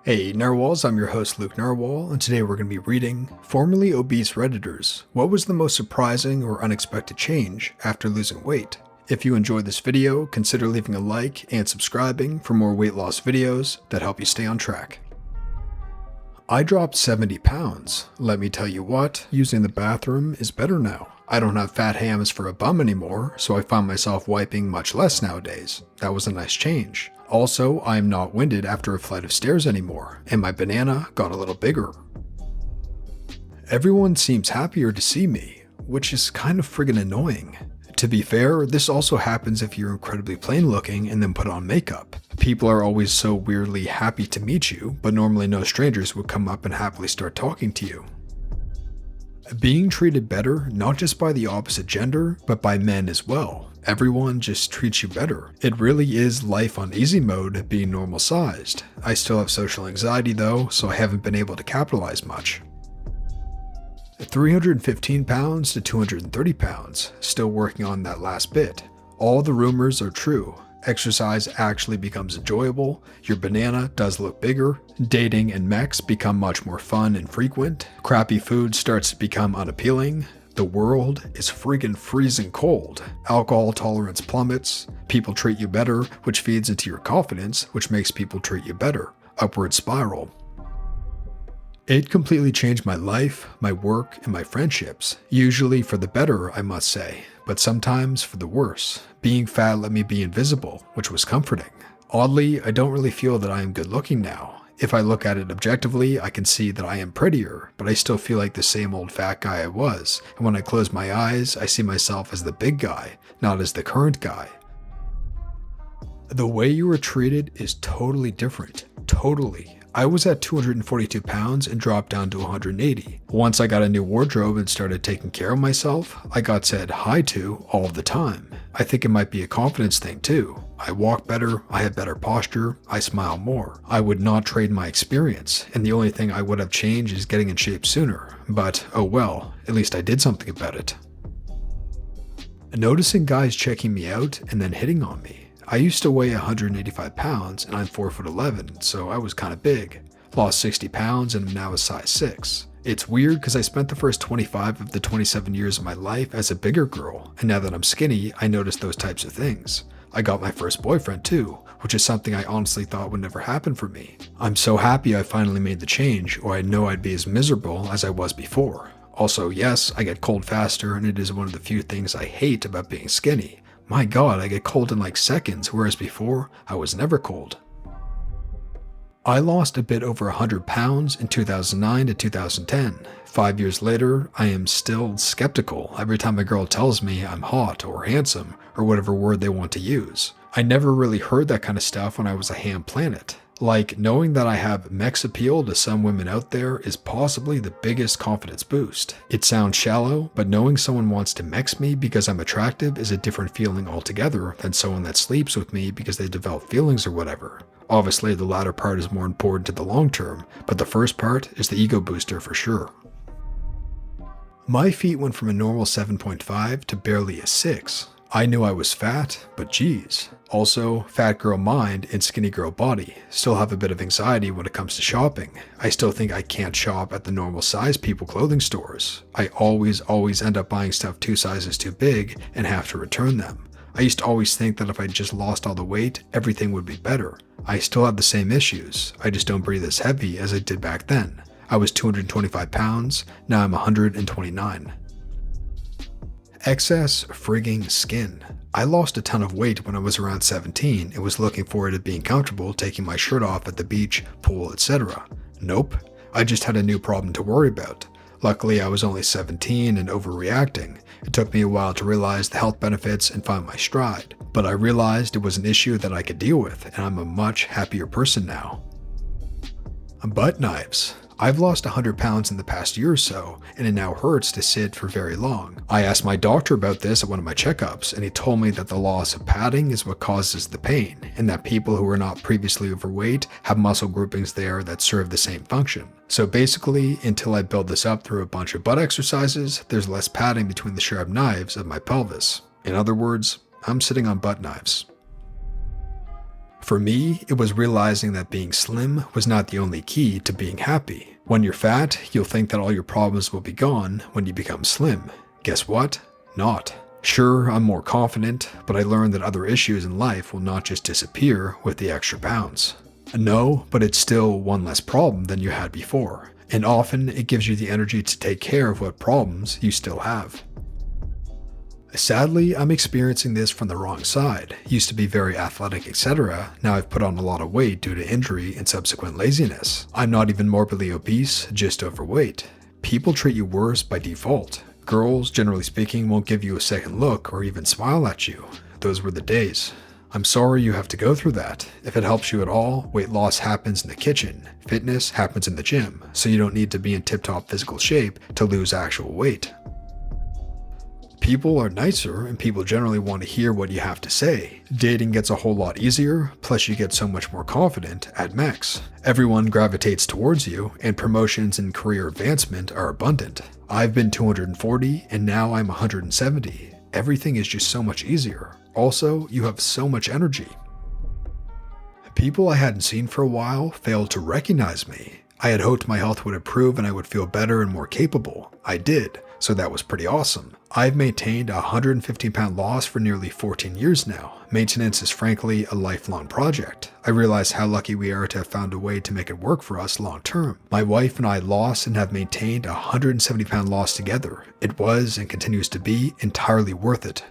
Hey Narwhals, I'm your host Luke Narwhal, and today we're going to be reading Formerly Obese Redditors. What was the most surprising or unexpected change after losing weight? If you enjoyed this video, consider leaving a like and subscribing for more weight loss videos that help you stay on track. I dropped 70 pounds. Let me tell you what, using the bathroom is better now. I don't have fat hams for a bum anymore, so I find myself wiping much less nowadays. That was a nice change. Also, I am not winded after a flight of stairs anymore, and my banana got a little bigger. Everyone seems happier to see me, which is kind of friggin' annoying. To be fair, this also happens if you're incredibly plain looking and then put on makeup. People are always so weirdly happy to meet you, but normally no strangers would come up and happily start talking to you. Being treated better, not just by the opposite gender, but by men as well. Everyone just treats you better. It really is life on easy mode being normal sized. I still have social anxiety though, so I haven't been able to capitalize much. 315 pounds to 230 pounds, still working on that last bit. All the rumors are true. Exercise actually becomes enjoyable, your banana does look bigger, dating and mechs become much more fun and frequent, crappy food starts to become unappealing, the world is friggin' freezing cold, alcohol tolerance plummets, people treat you better, which feeds into your confidence, which makes people treat you better, upward spiral. It completely changed my life, my work, and my friendships, usually for the better, I must say, but sometimes for the worse. Being fat let me be invisible, which was comforting. Oddly, I don't really feel that I am good looking now. If I look at it objectively, I can see that I am prettier, but I still feel like the same old fat guy I was, and when I close my eyes, I see myself as the big guy, not as the current guy. The way you were treated is totally different. Totally. I was at 242 pounds and dropped down to 180. Once I got a new wardrobe and started taking care of myself, I got said hi to all the time. I think it might be a confidence thing too. I walk better, I have better posture, I smile more. I would not trade my experience, and the only thing I would have changed is getting in shape sooner. But oh well, at least I did something about it. Noticing guys checking me out and then hitting on me. I used to weigh 185 pounds and I'm 4'11", so I was kinda big. Lost 60 pounds and am now a size 6. It's weird because I spent the first 25 of the 27 years of my life as a bigger girl, and now that I'm skinny, I notice those types of things. I got my first boyfriend too, which is something I honestly thought would never happen for me. I'm so happy I finally made the change, or I know I'd be as miserable as I was before. Also, yes, I get cold faster and it is one of the few things I hate about being skinny. My god, I get cold in like seconds, whereas before, I was never cold. I lost a bit over 100 pounds in 2009 to 2010. 5 years later, I am still skeptical every time a girl tells me I'm hot or handsome or whatever word they want to use. I never really heard that kind of stuff when I was a ham planet. Like, knowing that I have mech's appeal to some women out there is possibly the biggest confidence boost. It sounds shallow, but knowing someone wants to mex me because I'm attractive is a different feeling altogether than someone that sleeps with me because they develop feelings or whatever. Obviously, the latter part is more important to the long term, but the first part is the ego booster for sure. My feet went from a normal 7.5 to barely a 6. I knew I was fat, but geez. Also, fat girl mind and skinny girl body. Still have a bit of anxiety when it comes to shopping. I still think I can't shop at the normal size people clothing stores. I always end up buying stuff 2 sizes too big and have to return them. I used to always think that if I just lost all the weight, everything would be better. I still have the same issues. I just don't breathe as heavy as I did back then. I was 225 pounds, now I'm 129. Excess frigging skin. I lost a ton of weight when I was around 17 and was looking forward to being comfortable taking my shirt off at the beach, pool, etc. Nope, I just had a new problem to worry about. Luckily, I was only 17 and overreacting. It took me a while to realize the health benefits and find my stride, but I realized it was an issue that I could deal with, and I'm a much happier person now. Butt knives. I've lost 100 pounds in the past year or so, and it now hurts to sit for very long. I asked my doctor about this at one of my checkups, and he told me that the loss of padding is what causes the pain, and that people who are not previously overweight have muscle groupings there that serve the same function. So basically, until I build this up through a bunch of butt exercises, there's less padding between the sharp knives of my pelvis. In other words, I'm sitting on butt knives. For me, it was realizing that being slim was not the only key to being happy. When you're fat, you'll think that all your problems will be gone when you become slim. Guess what? Not. Sure, I'm more confident, but I learned that other issues in life will not just disappear with the extra pounds. No, but it's still one less problem than you had before, and often it gives you the energy to take care of what problems you still have. Sadly, I'm experiencing this from the wrong side. Used to be very athletic, etc. Now I've put on a lot of weight due to injury and subsequent laziness. I'm not even morbidly obese, just overweight. People treat you worse by default. Girls, generally speaking, won't give you a second look or even smile at you. Those were the days. I'm sorry you have to go through that. If it helps you at all, weight loss happens in the kitchen. Fitness happens in the gym, so you don't need to be in tip-top physical shape to lose actual weight. People are nicer and people generally want to hear what you have to say. Dating gets a whole lot easier, plus you get so much more confident at max. Everyone gravitates towards you, and promotions and career advancement are abundant. I've been 240 and now I'm 170. Everything is just so much easier. Also, you have so much energy. People I hadn't seen for a while failed to recognize me. I had hoped my health would improve and I would feel better and more capable. I did, so that was pretty awesome. I've maintained a 115-pound loss for nearly 14 years now. Maintenance is frankly a lifelong project. I realize how lucky we are to have found a way to make it work for us long term. My wife and I lost and have maintained a 170-pound loss together. It was and continues to be entirely worth it.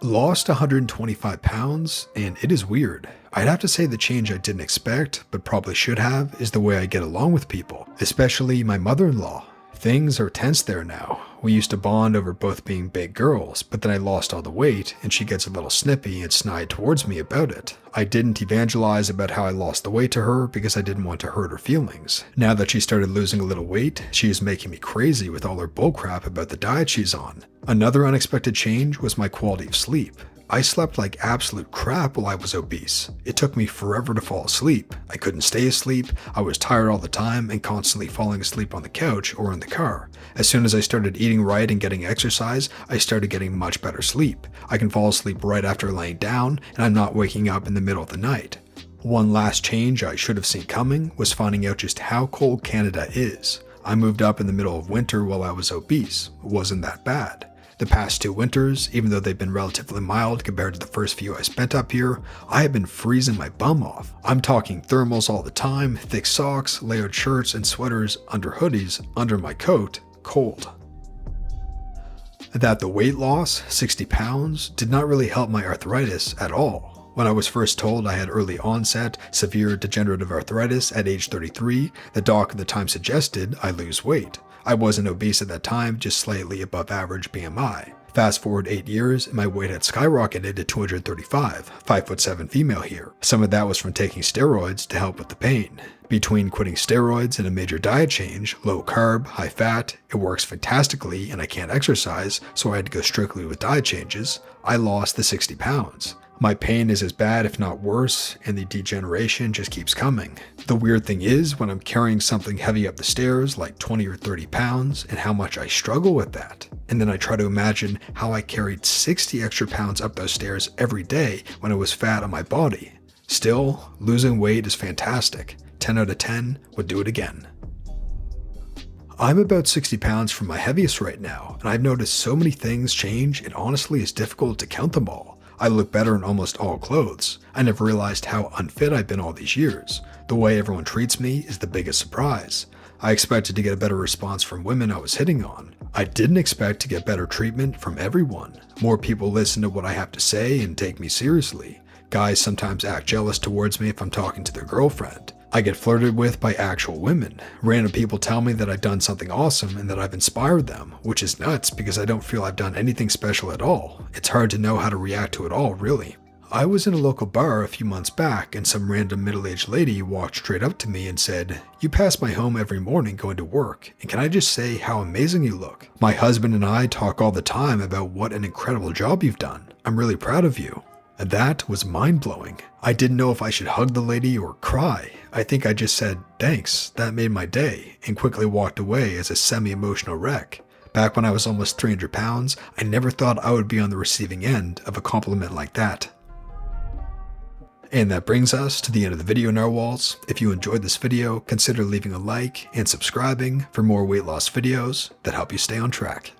Lost 125 pounds, and it is weird. I'd have to say the change I didn't expect, but probably should have, is the way I get along with people, especially my mother-in-law. Things are tense there now. We used to bond over both being big girls, but then I lost all the weight, and she gets a little snippy and snide towards me about it. I didn't evangelize about how I lost the weight to her because I didn't want to hurt her feelings. Now that she started losing a little weight, she is making me crazy with all her bullcrap about the diet she's on. Another unexpected change was my quality of sleep. I slept like absolute crap while I was obese. It took me forever to fall asleep. I couldn't stay asleep, I was tired all the time and constantly falling asleep on the couch or in the car. As soon as I started eating right and getting exercise, I started getting much better sleep. I can fall asleep right after laying down, and I'm not waking up in the middle of the night. One last change I should have seen coming was finding out just how cold Canada is. I moved up in the middle of winter while I was obese. It wasn't that bad. The past 2 winters, even though they've been relatively mild compared to the first few I spent up here, I have been freezing my bum off. I'm talking thermals all the time, thick socks, layered shirts and sweaters under hoodies, under my coat, cold. That the weight loss, 60 pounds, did not really help my arthritis at all. When I was first told I had early onset, severe degenerative arthritis at age 33, the doc at the time suggested I lose weight. I wasn't obese at that time, just slightly above average BMI. Fast forward 8 years, and my weight had skyrocketed to 235, 5'7" female here. Some of that was from taking steroids to help with the pain. Between quitting steroids and a major diet change, low carb, high fat, it works fantastically and I can't exercise, so I had to go strictly with diet changes, I lost the 60 pounds. My pain is as bad if not worse, and the degeneration just keeps coming. The weird thing is, when I'm carrying something heavy up the stairs, like 20 or 30 pounds, and how much I struggle with that. And then I try to imagine how I carried 60 extra pounds up those stairs every day when I was fat on my body. Still, losing weight is fantastic. 10 out of 10 would do it again. I'm about 60 pounds from my heaviest right now, and I've noticed so many things change, it honestly is difficult to count them all. I look better in almost all clothes. I never realized how unfit I've been all these years. The way everyone treats me is the biggest surprise. I expected to get a better response from women I was hitting on. I didn't expect to get better treatment from everyone. More people listen to what I have to say and take me seriously. Guys sometimes act jealous towards me if I'm talking to their girlfriend. I get flirted with by actual women. Random people tell me that I've done something awesome and that I've inspired them, which is nuts because I don't feel I've done anything special at all. It's hard to know how to react to it all, really. I was in a local bar a few months back and some random middle-aged lady walked straight up to me and said, "You pass my home every morning going to work, and can I just say how amazing you look? My husband and I talk all the time about what an incredible job you've done. I'm really proud of you." And that was mind-blowing. I didn't know if I should hug the lady or cry. I think I just said, "Thanks, that made my day," and quickly walked away as a semi-emotional wreck. Back when I was almost 300 pounds, I never thought I would be on the receiving end of a compliment like that. And that brings us to the end of the video, narwhals. If you enjoyed this video, consider leaving a like and subscribing for more weight loss videos that help you stay on track.